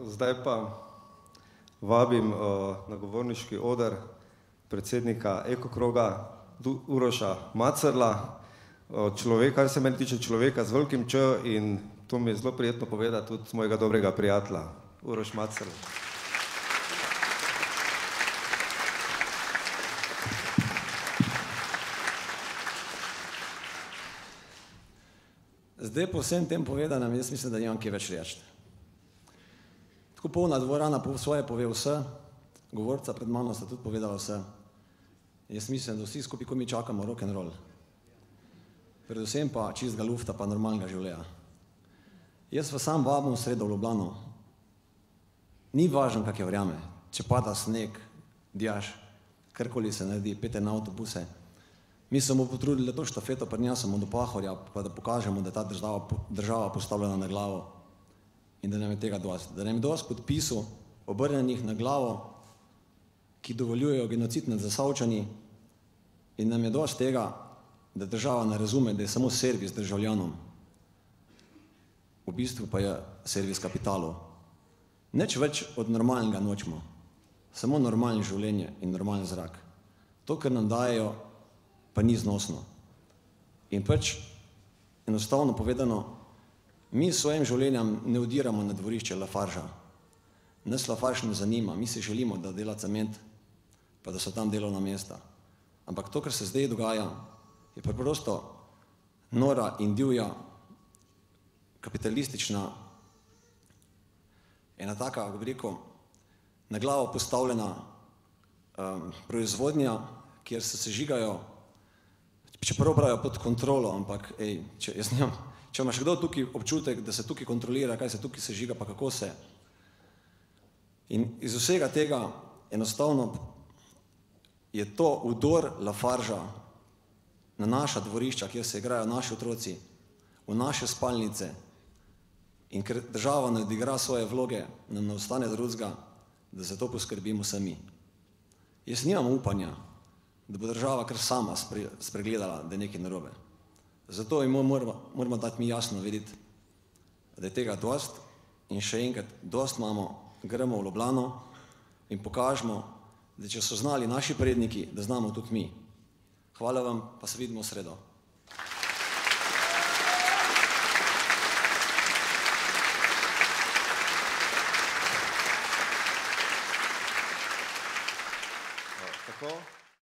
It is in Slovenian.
Zdaj pa vabim na govorniški oder predsednika Ekokroga Uroša Macerla, kar se meni tiče človeka z velikim Č, in to mi je zelo prijetno povedati tudi mojega dobrega prijatelja, Uroš Macerl. Zdaj po vsem tem povedanem, jaz mislim, da nimam kaj več reči. Tako polna dvorana svoje pove vse, govorca pred mano sta tudi povedala vse. Jaz mislim, da vsi skupaj, ko mi čakamo rock'n'roll. Predvsem pa čistega lufta pa normalnega življenja. Jaz vas sam vabim v sredo v Ljubljano. Ni važno, kak je vreme. Če pada sneg, dež, karkoli se naredi, pete na avtobuse. Mi smo potrudili, da to štafeto prinesemo do Pahorja, pa da pokažemo, da je ta država postavljena na glavo in da nam je tega dosti. Da nam je dosti podpisov obrnjenih na glavo, ki dovoljujejo genocid nad Zasavčani, in nam je dosti tega, da država ne razume, da je samo servis državljanom. V bistvu pa je servis kapitalu. Nič več od normalnega nočemo. Samo normalno življenje in normalen zrak. To, kar nam dajejo, pa ni znosno. In pač, enostavno povedano, mi s svojim življenjem ne odiramo na dvorišče Lafargea. Nas Lafarge ne zanima, mi si želimo, da dela cement, pa da so tam delovna mesta. Ampak to, kar se zdaj dogaja, je preprosto nora in divja, kapitalistična, ena taka, kako bi rekel, na glavo postavljena proizvodnja, kjer se sežigajo, čeprav pravijo pod kontrolo, ampak če imaš kdo tukaj občutek, da se tukaj kontrolira, kaj se tukaj sežiga, pa kako se. In iz vsega tega enostavno je to vdor Lafargea na naša dvorišča, kjer se igrajo naši otroci, v naše spalnice, in ker država ne odigra svoje vloge, nam ne ostane drugega, da za to poskrbimo sami. Jaz nimam upanja, da bo država kar sama spregledala, da je nekaj narobe. Zato moramo dati mi jasno vedeti, da je tega dost, in še enkrat, dost imamo, gremo v Ljubljano in pokažemo, da če so znali naši predniki, da znamo tudi mi. Hvala vam, pa se vidimo v sredo.